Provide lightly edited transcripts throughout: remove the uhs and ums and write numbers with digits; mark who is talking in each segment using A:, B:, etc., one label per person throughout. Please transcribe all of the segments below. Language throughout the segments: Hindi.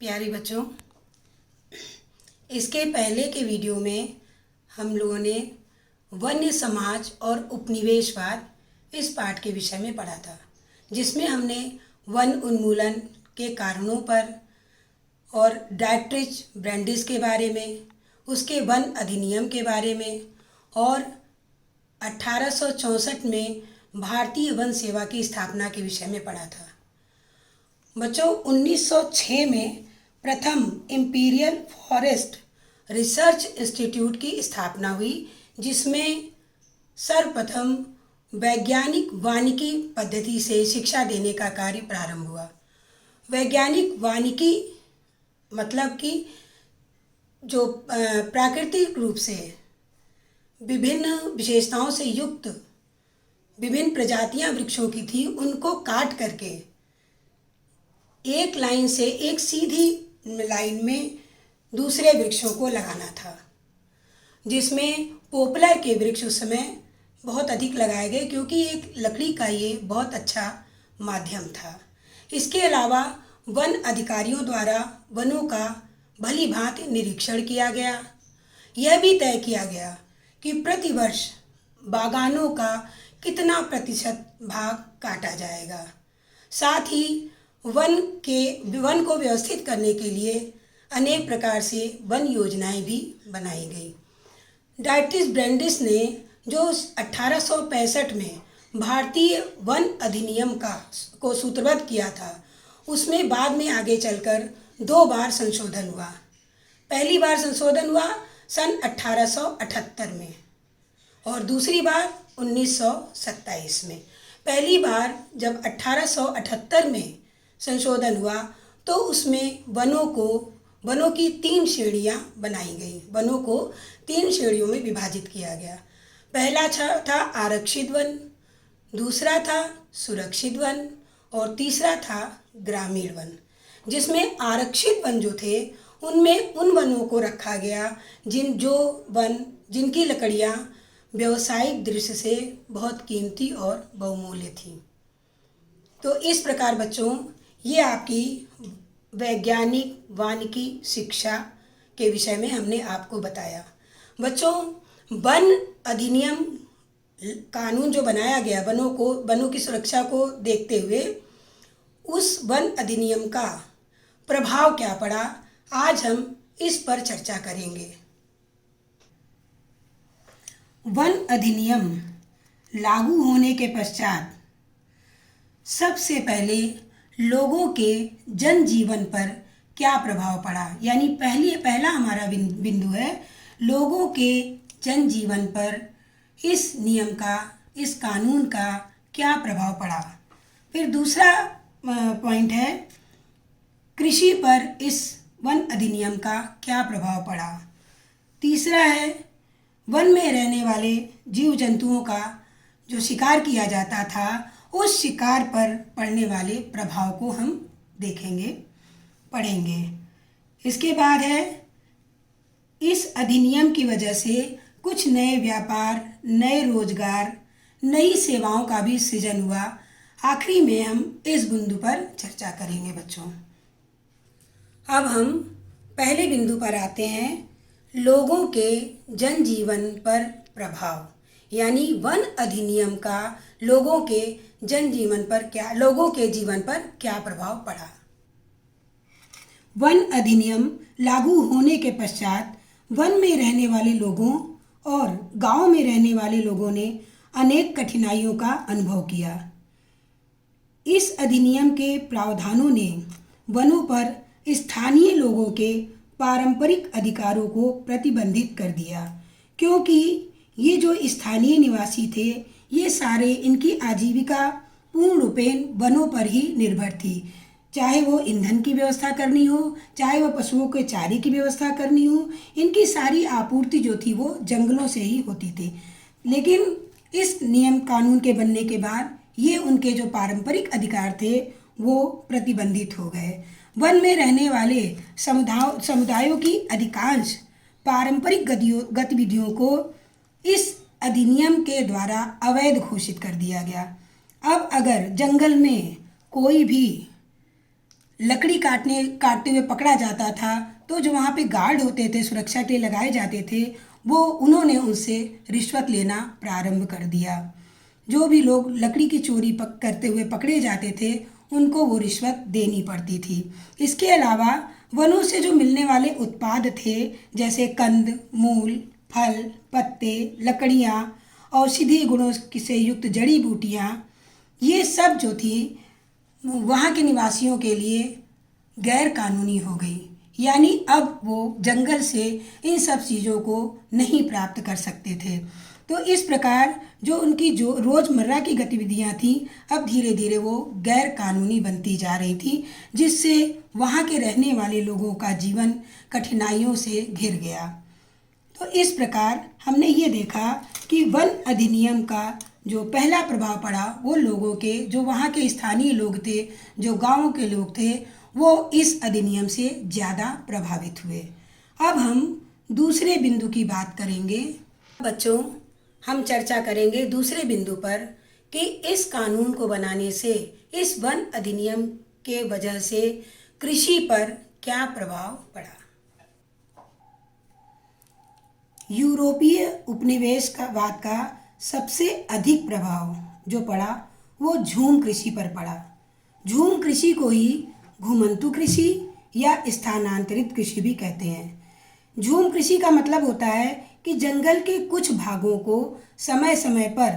A: प्यारे बच्चों, इसके पहले के वीडियो में हम लोगों ने वन्य समाज और उपनिवेशवाद इस पाठ के विषय में पढ़ा था, जिसमें हमने वन उन्मूलन के कारणों पर और डायट्रिच ब्रैंडिस के बारे में, उसके वन अधिनियम के बारे में और 1864 में भारतीय वन सेवा की स्थापना के विषय में पढ़ा था। बच्चों, 1906 में प्रथम इंपीरियल फॉरेस्ट रिसर्च इंस्टीट्यूट की स्थापना हुई, जिसमें सर्वप्रथम वैज्ञानिक वानिकी पद्धति से शिक्षा देने का कार्य प्रारंभ हुआ। वैज्ञानिक वानिकी मतलब कि जो प्राकृतिक रूप से विभिन्न विशेषताओं से युक्त विभिन्न प्रजातियां वृक्षों की थी, उनको काट करके एक लाइन से एक सीधी लाइन में दूसरे वृक्षों को लगाना था, जिसमें पोपलर के वृक्ष उस समय बहुत अधिक लगाए गए, क्योंकि एक लकड़ी का ये बहुत अच्छा माध्यम था। इसके अलावा वन अधिकारियों द्वारा वनों का भली भांति निरीक्षण किया गया। यह भी तय किया गया कि प्रतिवर्ष बागानों का कितना प्रतिशत भाग काटा जाएगा। साथ ही वन को व्यवस्थित करने के लिए अनेक प्रकार से वन योजनाएं भी बनाई गई। डायट्रिच ब्रैंडिस ने जो 1865 में भारतीय वन अधिनियम को सूत्रबद्ध किया था, उसमें बाद में आगे चलकर 2 बार संशोधन हुआ। पहली बार संशोधन हुआ सन 1878 में और दूसरी बार 1927 में। पहली बार जब 1878 में संशोधन हुआ तो उसमें वनों की 3 श्रेणियां बनाई गई। वनों को 3 श्रेणियों में विभाजित किया गया। पहला था आरक्षित वन, दूसरा था सुरक्षित वन और तीसरा था ग्रामीण वन। जिसमें आरक्षित वन जो थे, उनमें उन वनों को रखा गया जिनकी लकड़ियां व्यावसायिक दृष्टि से बहुत कीमती और बहुमूल्य थी। तो इस प्रकार बच्चों, ये आपकी वैज्ञानिक वानिकी शिक्षा के विषय में हमने आपको बताया। बच्चों, वन अधिनियम कानून जो बनाया गया वनों की सुरक्षा को देखते हुए, उस वन अधिनियम का प्रभाव क्या पड़ा, आज हम इस पर चर्चा करेंगे। वन अधिनियम लागू होने के पश्चात सबसे पहले लोगों के जनजीवन पर क्या प्रभाव पड़ा, यानी पहला हमारा बिंदु है लोगों के जनजीवन पर इस नियम का, इस कानून का क्या प्रभाव पड़ा। फिर दूसरा पॉइंट है कृषि पर इस वन अधिनियम का क्या प्रभाव पड़ा। तीसरा है वन में रहने वाले जीव जंतुओं का जो शिकार किया जाता था, उस शिकार पर पड़ने वाले प्रभाव को हम देखेंगे, पढ़ेंगे। इसके बाद है इस अधिनियम की वजह से कुछ नए व्यापार, नए रोजगार, नई सेवाओं का भी सृजन हुआ। आखिरी में हम इस बिंदु पर चर्चा करेंगे बच्चों। अब हम पहले बिंदु पर आते हैं, लोगों के जनजीवन पर प्रभाव, यानी वन अधिनियम का लोगों के जीवन पर क्या प्रभाव पड़ा। वन अधिनियम लागू होने के पश्चात वन में रहने वाले लोगों और गांव में रहने वाले लोगों ने अनेक कठिनाइयों का अनुभव किया। इस अधिनियम के प्रावधानों ने वनों पर स्थानीय लोगों के पारंपरिक अधिकारों को प्रतिबंधित कर दिया, क्योंकि ये जो स्थानीय निवासी थे, ये सारे इनकी आजीविका पूर्ण रूपेण वनों पर ही निर्भर थी। चाहे वो ईंधन की व्यवस्था करनी हो, चाहे वो पशुओं के चारे की व्यवस्था करनी हो, इनकी सारी आपूर्ति जो थी वो जंगलों से ही होती थी। लेकिन इस नियम कानून के बनने के बाद ये उनके जो पारंपरिक अधिकार थे वो प्रतिबंधित हो गए। वन में रहने वाले समुदायों की अधिकांश पारंपरिक गतिविधियों को इस अधिनियम के द्वारा अवैध घोषित कर दिया गया। अब अगर जंगल में कोई भी लकड़ी काटते हुए पकड़ा जाता था तो जो वहाँ पे गार्ड होते थे, सुरक्षा के लिए लगाए जाते थे, वो उन्होंने उनसे रिश्वत लेना प्रारंभ कर दिया। जो भी लोग लकड़ी की चोरी करते हुए पकड़े जाते थे उनको वो रिश्वत देनी पड़ती थी। इसके अलावा वनों से जो मिलने वाले उत्पाद थे जैसे कंद मूल, फल, पत्ते, लकड़ियाँ, औषधीय गुणों से युक्त जड़ी बूटियाँ, ये सब जो थी वहाँ के निवासियों के लिए गैर कानूनी हो गई। यानी अब वो जंगल से इन सब चीज़ों को नहीं प्राप्त कर सकते थे। तो इस प्रकार जो उनकी जो रोज़मर्रा की गतिविधियाँ थीं अब धीरे धीरे वो गैर कानूनी बनती जा रही थी, जिससे वहाँ के रहने वाले लोगों का जीवन कठिनाइयों से घिर गया। तो इस प्रकार हमने ये देखा कि वन अधिनियम का जो पहला प्रभाव पड़ा वो लोगों के, जो वहाँ के स्थानीय लोग थे, जो गाँव के लोग थे, वो इस अधिनियम से ज़्यादा प्रभावित हुए। अब हम दूसरे बिंदु की बात करेंगे। बच्चों, हम चर्चा करेंगे दूसरे बिंदु पर कि इस कानून को बनाने से, इस वन अधिनियम के वजह से कृषि पर क्या प्रभाव पड़ा। यूरोपीय उपनिवेशवाद का सबसे अधिक प्रभाव जो पड़ा वो झूम कृषि पर पड़ा। झूम कृषि को ही घुमंतु कृषि या स्थानांतरित कृषि भी कहते हैं। झूम कृषि का मतलब होता है कि जंगल के कुछ भागों को समय समय पर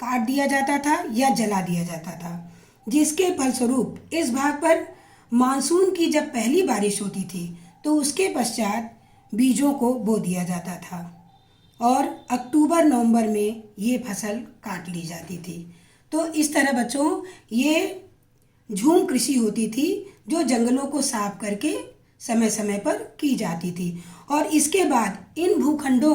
A: काट दिया जाता था या जला दिया जाता था, जिसके फलस्वरूप इस भाग पर मानसून की जब पहली बारिश होती थी तो उसके पश्चात बीजों को बो दिया जाता था और अक्टूबर नवंबर में ये फसल काट ली जाती थी। तो इस तरह बच्चों ये झूम कृषि होती थी जो जंगलों को साफ करके समय समय पर की जाती थी। और इसके बाद इन भूखंडों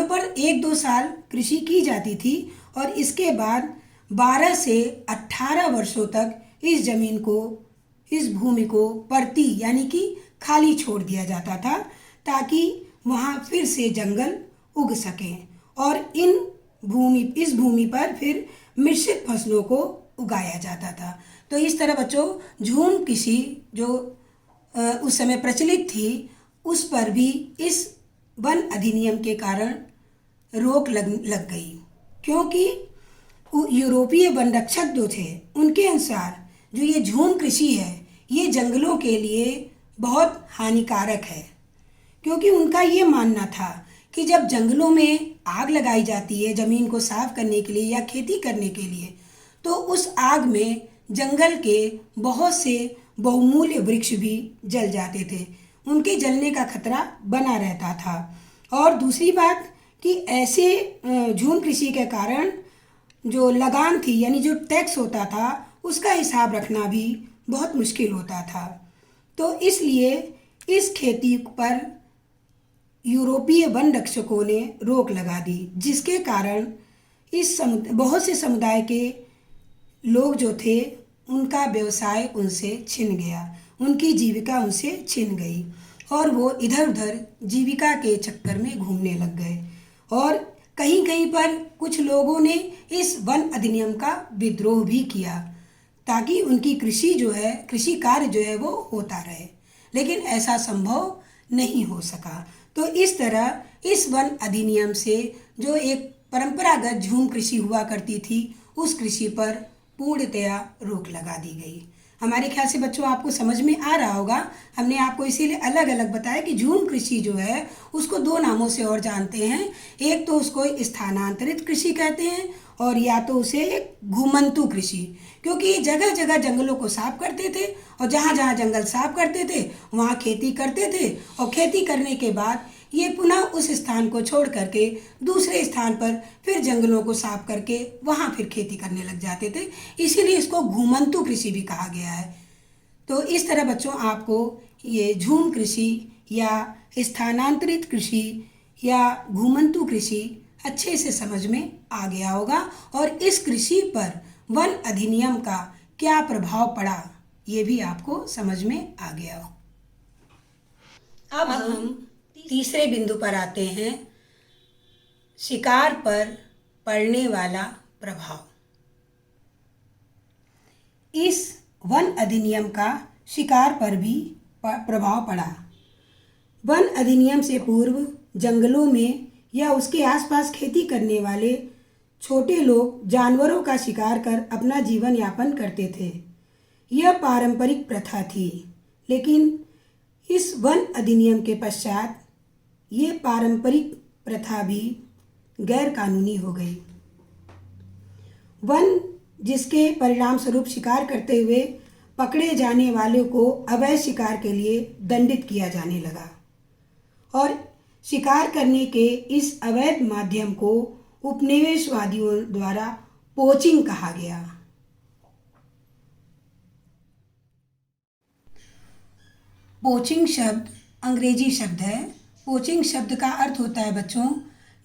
A: पर 1-2 साल कृषि की जाती थी और इसके बाद 12 से 18 वर्षों तक इस भूमि को परती यानी कि खाली छोड़ दिया जाता था ताकि वहाँ फिर से जंगल उग सकें और इस भूमि पर फिर मिश्रित फसलों को उगाया जाता था। तो इस तरह बच्चों झूम कृषि जो उस समय प्रचलित थी उस पर भी इस वन अधिनियम के कारण रोक लग गई, क्योंकि यूरोपीय वन रक्षक जो थे उनके अनुसार जो ये झूम कृषि है ये जंगलों के लिए बहुत हानिकारक है, क्योंकि उनका ये मानना था कि जब जंगलों में आग लगाई जाती है ज़मीन को साफ करने के लिए या खेती करने के लिए, तो उस आग में जंगल के बहुत से बहुमूल्य वृक्ष भी जल जाते थे, उनके जलने का खतरा बना रहता था। और दूसरी बात कि ऐसे झूम कृषि के कारण जो लगान थी यानी जो टैक्स होता था उसका हिसाब रखना भी बहुत मुश्किल होता था। तो इसलिए इस खेती पर यूरोपीय वन रक्षकों ने रोक लगा दी, जिसके कारण बहुत से समुदाय के लोग जो थे उनका व्यवसाय उनसे छिन गया, उनकी जीविका उनसे छिन गई और वो इधर उधर जीविका के चक्कर में घूमने लग गए। और कहीं कहीं पर कुछ लोगों ने इस वन अधिनियम का विद्रोह भी किया ताकि उनकी कृषि कार्य जो है वो होता रहे, लेकिन ऐसा संभव नहीं हो सका। तो इस तरह इस वन अधिनियम से जो एक परंपरागत झूम कृषि हुआ करती थी उस कृषि पर पूर्णतया रोक लगा दी गई। हमारे ख्याल से बच्चों आपको समझ में आ रहा होगा, हमने आपको इसीलिए अलग अलग बताया कि झूम कृषि जो है उसको 2 नामों से और जानते हैं। एक तो उसको स्थानांतरित कृषि कहते हैं और या तो उसे एक घुमंतु कृषि, क्योंकि जगह जगह जंगलों को साफ करते थे और जहाँ जहाँ जंगल साफ करते थे वहाँ खेती करते थे और खेती करने के बाद ये पुनः उस स्थान को छोड़ करके दूसरे स्थान पर फिर जंगलों को साफ करके वहाँ फिर खेती करने लग जाते थे, इसीलिए इसको घुमंतु कृषि भी कहा गया है। तो इस तरह बच्चों आपको ये झूम कृषि या स्थानांतरित कृषि या घुमंतु कृषि अच्छे से समझ में आ गया होगा और इस कृषि पर वन अधिनियम का क्या प्रभाव पड़ा ये भी आपको समझ में आ गया हो। अब हम तीसरे बिंदु पर आते हैं, शिकार पर पड़ने वाला प्रभाव। इस वन अधिनियम का शिकार पर भी प्रभाव पड़ा। वन अधिनियम से पूर्व जंगलों में या उसके आसपास खेती करने वाले छोटे लोग जानवरों का शिकार कर अपना जीवन यापन करते थे। यह पारंपरिक प्रथा थी, लेकिन इस वन अधिनियम के पश्चात ये पारंपरिक प्रथा भी गैर कानूनी हो गई। वन जिसके परिणाम स्वरूप शिकार करते हुए पकड़े जाने वालों को अवैध शिकार के लिए दंडित किया जाने लगा और शिकार करने के इस अवैध माध्यम को उपनिवेशवादियों द्वारा पोचिंग कहा गया। पोचिंग शब्द अंग्रेजी शब्द है। पोचिंग शब्द का अर्थ होता है बच्चों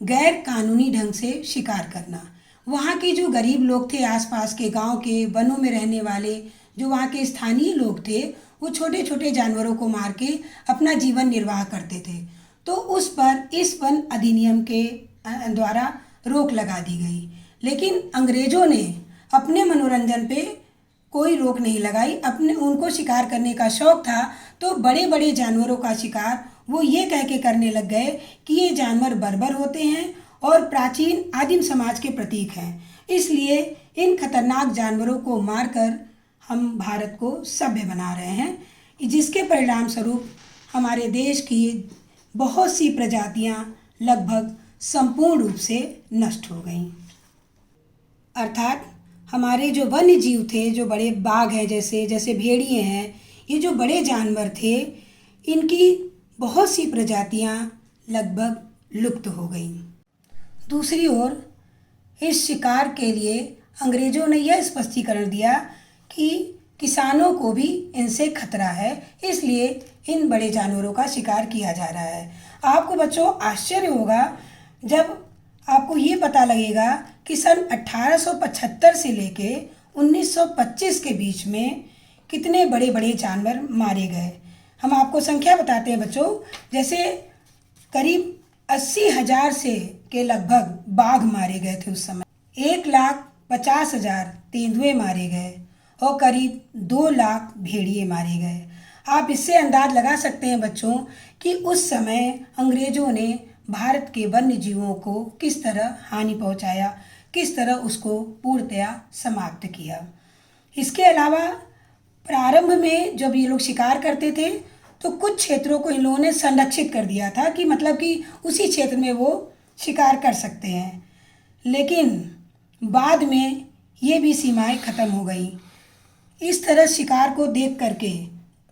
A: गैर कानूनी ढंग से शिकार करना। वहाँ के जो गरीब लोग थे, आसपास के गांव के वनों में रहने वाले जो वहाँ के स्थानीय लोग थे, वो छोटे छोटे जानवरों को मार के अपना जीवन निर्वाह करते थे। तो उस पर इस वन अधिनियम के द्वारा रोक लगा दी गई। लेकिन अंग्रेजों ने अपने मनोरंजन पे कोई रोक नहीं लगाई। उनको शिकार करने का शौक था, तो बड़े बड़े जानवरों का शिकार वो ये कह के करने लग गए कि ये जानवर बर्बर होते हैं और प्राचीन आदिम समाज के प्रतीक हैं। इसलिए इन खतरनाक जानवरों को मारकर हम भारत को सभ्य बना रहे हैं, जिसके परिणाम स्वरूप हमारे देश की बहुत सी प्रजातियां लगभग संपूर्ण रूप से नष्ट हो गईं। अर्थात हमारे जो वन्य जीव थे, जो बड़े बाघ हैं, जैसे भेड़िए हैं, ये जो बड़े जानवर थे, इनकी बहुत सी प्रजातियां लगभग लुप्त हो गईं। दूसरी ओर इस शिकार के लिए अंग्रेजों ने यह स्पष्टीकरण दिया कि किसानों को भी इनसे खतरा है, इसलिए इन बड़े जानवरों का शिकार किया जा रहा है। आपको बच्चों आश्चर्य होगा जब आपको ये पता लगेगा कि सन 1875 से लेके 1925 के बीच में कितने बड़े बड़े जानवर मारे गए। हम आपको संख्या बताते हैं बच्चों। जैसे करीब 80,000 से के लगभग बाघ मारे गए थे उस समय, 1,50,000 तेंदुए मारे गए और करीब 2 लाख भेड़िए मारे गए। आप इससे अंदाज लगा सकते हैं बच्चों कि उस समय अंग्रेजों ने भारत के वन्य जीवों को किस तरह हानि पहुंचाया, किस तरह उसको पूर्णतया समाप्त किया। इसके अलावा प्रारंभ में जब ये लोग शिकार करते थे तो कुछ क्षेत्रों को इन लोगों ने संरक्षित कर दिया था कि मतलब कि उसी क्षेत्र में वो शिकार कर सकते हैं, लेकिन बाद में ये भी सीमाएं खत्म हो गई। इस तरह शिकार को देख करके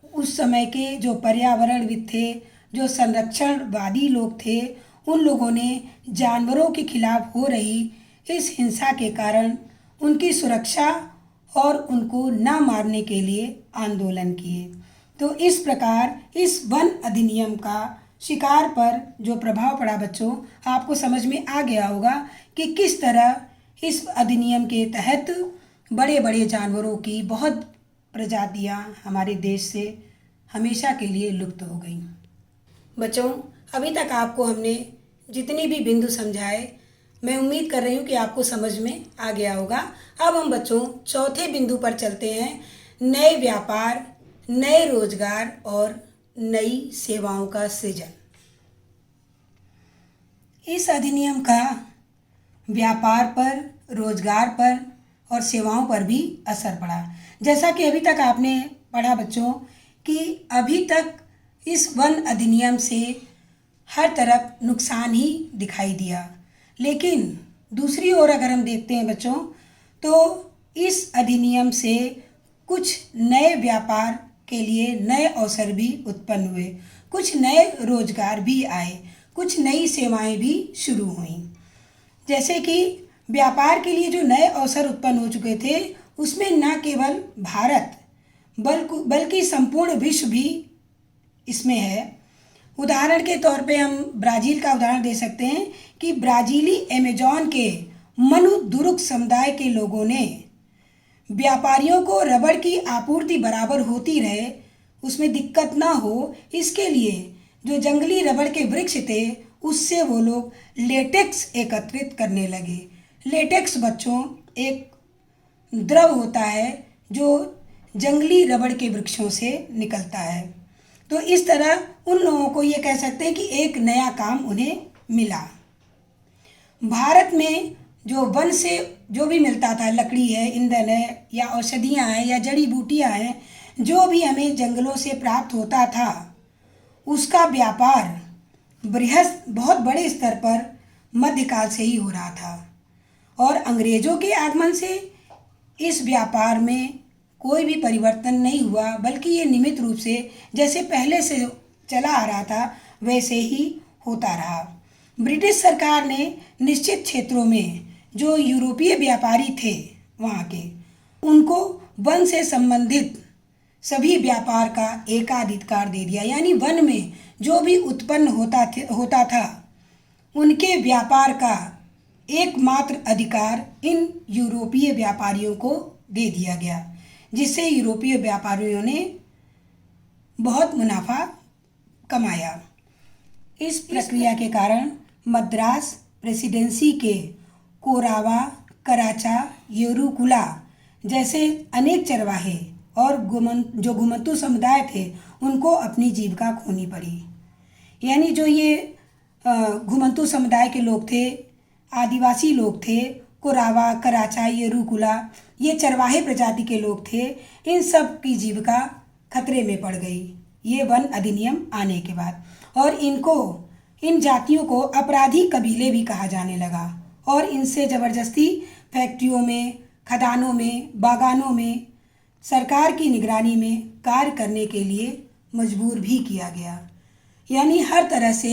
A: उस समय के जो पर्यावरणविद थे, जो संरक्षणवादी लोग थे, उन लोगों ने जानवरों के खिलाफ हो रही इस हिंसा के कारण उनकी सुरक्षा और उनको न मारने के लिए आंदोलन किए। तो इस प्रकार इस वन अधिनियम का शिकार पर जो प्रभाव पड़ा बच्चों, आपको समझ में आ गया होगा कि किस तरह इस अधिनियम के तहत बड़े बड़े जानवरों की बहुत प्रजातियां हमारे देश से हमेशा के लिए लुप्त हो गईं। बच्चों, अभी तक आपको हमने जितनी भी बिंदु समझाए, मैं उम्मीद कर रही हूँ कि आपको समझ में आ गया होगा। अब हम बच्चों चौथे बिंदु पर चलते हैं, नए व्यापार, नए रोजगार और नई सेवाओं का सृजन। इस अधिनियम का व्यापार पर, रोजगार पर और सेवाओं पर भी असर पड़ा। जैसा कि अभी तक आपने पढ़ा बच्चों कि अभी तक इस वन अधिनियम से हर तरफ नुकसान ही दिखाई दिया, लेकिन दूसरी ओर अगर हम देखते हैं बच्चों तो इस अधिनियम से कुछ नए व्यापार के लिए नए अवसर भी उत्पन्न हुए, कुछ नए रोजगार भी आए, कुछ नई सेवाएं भी शुरू हुईं। जैसे कि व्यापार के लिए जो नए अवसर उत्पन्न हो चुके थे, उसमें न केवल भारत बल्कि संपूर्ण विश्व भी इसमें है। उदाहरण के तौर पे हम ब्राज़ील का उदाहरण दे सकते हैं कि ब्राज़ीली अमेज़न के मनुदुरुक समुदाय के लोगों ने व्यापारियों को रबड़ की आपूर्ति बराबर होती रहे, उसमें दिक्कत ना हो, इसके लिए जो जंगली रबड़ के वृक्ष थे उससे वो लोग लेटेक्स एकत्रित करने लगे। लेटेक्स बच्चों एक द्रव होता है जो जंगली रबड़ के वृक्षों से निकलता है। तो इस तरह उन लोगों को ये कह सकते हैं कि एक नया काम उन्हें मिला। भारत में जो वन से जो भी मिलता था, लकड़ी है, ईंधन है, या औषधियाँ हैं, या जड़ी बूटियाँ हैं, जो भी हमें जंगलों से प्राप्त होता था, उसका व्यापार बहुत बड़े स्तर पर मध्यकाल से ही हो रहा था। और अंग्रेजों के आगमन से इस व्यापार में कोई भी परिवर्तन नहीं हुआ, बल्कि ये नियमित रूप से जैसे पहले से चला आ रहा था वैसे ही होता रहा। ब्रिटिश सरकार ने निश्चित क्षेत्रों में जो यूरोपीय व्यापारी थे वहाँ के, उनको वन से संबंधित सभी व्यापार का एकाधिकार दे दिया। यानी वन में जो भी उत्पन्न होता था उनके व्यापार का एकमात्र अधिकार इन यूरोपीय व्यापारियों को दे दिया गया, जिससे यूरोपीय व्यापारियों ने बहुत मुनाफा कमाया। इस प्रक्रिया के कारण मद्रास प्रेसिडेंसी के कोरावा, कराचा, येरुकुला जैसे अनेक चरवाहे और जो घुमंतू समुदाय थे उनको अपनी जीविका खोनी पड़ी। यानी जो ये घुमंतू समुदाय के लोग थे, आदिवासी लोग थे, कोरावा, कराचा, येरुकुला, ये चरवाहे प्रजाति के लोग थे, इन सब की जीविका खतरे में पड़ गई ये वन अधिनियम आने के बाद। और इन जातियों को अपराधी कबीले भी कहा जाने लगा और इनसे ज़बरदस्ती फैक्ट्रियों में, खदानों में, बागानों में सरकार की निगरानी में कार्य करने के लिए मजबूर भी किया गया। यानी हर तरह से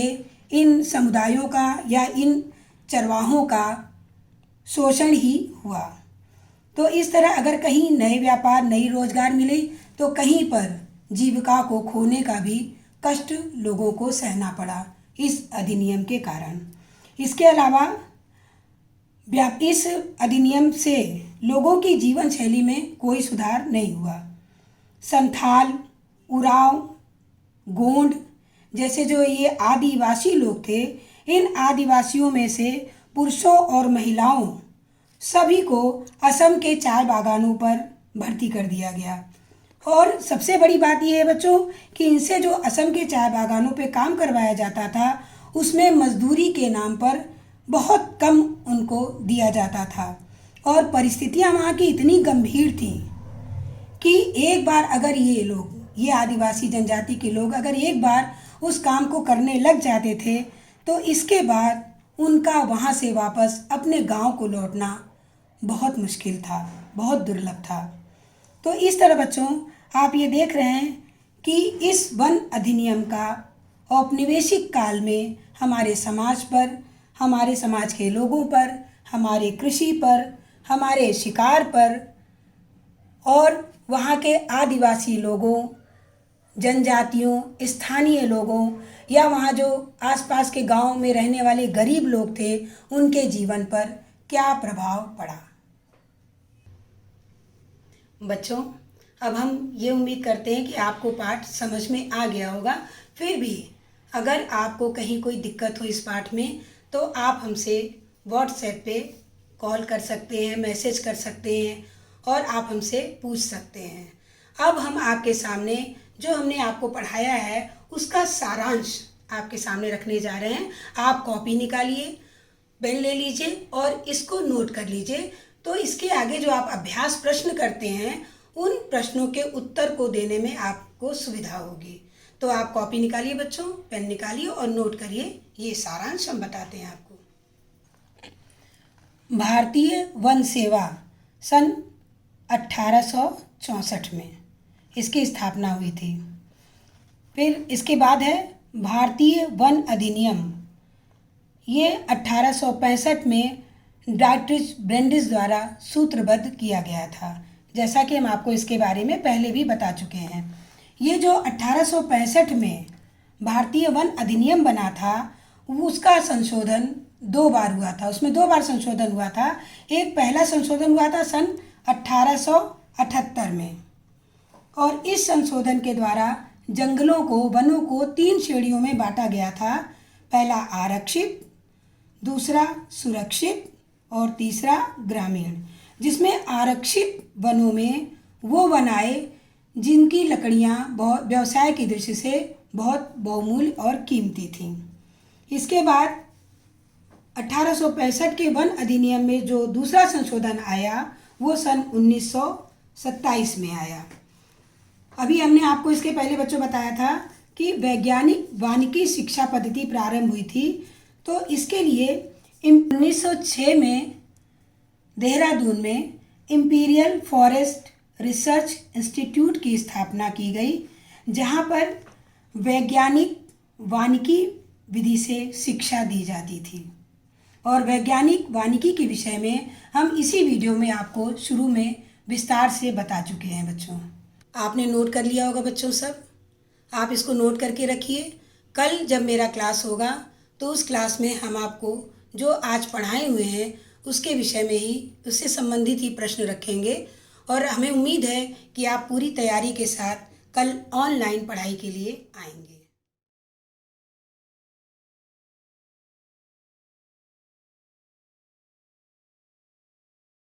A: इन समुदायों का या इन चरवाहों का शोषण ही हुआ। तो इस तरह अगर कहीं नए व्यापार, नई रोजगार मिले तो कहीं पर जीविका को खोने का भी कष्ट लोगों को सहना पड़ा इस अधिनियम के कारण। इसके अलावा इस अधिनियम से लोगों की जीवन शैली में कोई सुधार नहीं हुआ। संथाल, उरांव, गोंड जैसे जो ये आदिवासी लोग थे, इन आदिवासियों में से पुरुषों और महिलाओं सभी को असम के चाय बागानों पर भर्ती कर दिया गया। और सबसे बड़ी बात यह है बच्चों कि इनसे जो असम के चाय बागानों पे काम करवाया जाता था उसमें मजदूरी के नाम पर बहुत कम उनको दिया जाता था। और परिस्थितियां वहाँ की इतनी गंभीर थी कि एक बार अगर ये आदिवासी जनजाति के लोग अगर एक बार उस काम को करने लग जाते थे तो इसके बाद उनका वहाँ से वापस अपने गांव को लौटना बहुत मुश्किल था, बहुत दुर्लभ था। तो इस तरह बच्चों आप ये देख रहे हैं कि इस वन अधिनियम का औपनिवेशिक काल में हमारे समाज पर, हमारे समाज के लोगों पर, हमारे कृषि पर, हमारे शिकार पर और वहाँ के आदिवासी लोगों, जनजातियों, स्थानीय लोगों या वहाँ जो आसपास के गांव में रहने वाले गरीब लोग थे उनके जीवन पर क्या प्रभाव पड़ा। बच्चों अब हम ये उम्मीद करते हैं कि आपको पाठ समझ में आ गया होगा। फिर भी अगर आपको कहीं कोई दिक्कत हो इस पाठ में तो आप हमसे व्हाट्सएप पे कॉल कर सकते हैं, मैसेज कर सकते हैं और आप हमसे पूछ सकते हैं। अब हम आपके सामने जो हमने आपको पढ़ाया है उसका सारांश आपके सामने रखने जा रहे हैं। आप कॉपी निकालिए, पेन ले लीजिए और इसको नोट कर लीजिए। तो इसके आगे जो आप अभ्यास प्रश्न करते हैं उन प्रश्नों के उत्तर को देने में आपको सुविधा होगी। तो आप कॉपी निकालिए बच्चों, पेन निकालिए और नोट करिए। ये सारांश हम बताते हैं आपको। भारतीय वन सेवा सन 1864 में इसकी स्थापना हुई थी। फिर इसके बाद है भारतीय वन अधिनियम। ये 1865 में डॉक्टर ब्रेंडिस द्वारा सूत्रबद्ध किया गया था, जैसा कि हम आपको इसके बारे में पहले भी बता चुके हैं। ये जो 1865 में भारतीय वन अधिनियम बना था उसका संशोधन 2 बार हुआ था। उसमें 2 बार संशोधन हुआ था। एक पहला संशोधन हुआ था सन 1878 में और इस संशोधन के द्वारा जंगलों को, वनों को 3 श्रेणियों में बांटा गया था। पहला आरक्षित, दूसरा सुरक्षित और तीसरा ग्रामीण। जिसमें आरक्षित वनों में वो बनाए जिनकी लकड़ियाँ बहुत व्यवसाय की दृष्टि से बहुत बहुमूल्य और कीमती थीं। इसके बाद 1865 के वन अधिनियम में जो दूसरा संशोधन आया वो सन 1927 में आया। अभी हमने आपको इसके पहले बच्चों बताया था कि वैज्ञानिक वानिकी शिक्षा पद्धति प्रारंभ हुई थी, तो इसके लिए 1906 में देहरादून में इंपीरियल फॉरेस्ट रिसर्च इंस्टीट्यूट की स्थापना की गई, जहां पर वैज्ञानिक वानिकी विधि से शिक्षा दी जाती थी। और वैज्ञानिक वानिकी के विषय में हम इसी वीडियो में आपको शुरू में विस्तार से बता चुके हैं बच्चों। आपने नोट कर लिया होगा बच्चों सब, आप इसको नोट करके रखिए। कल जब मेरा क्लास होगा तो उस क्लास में हम आपको जो आज पढ़ाए हुए हैं उसके विषय में ही, उससे संबंधित ही प्रश्न रखेंगे और हमें उम्मीद है कि आप पूरी तैयारी के साथ कल ऑनलाइन पढ़ाई के लिए आएंगे।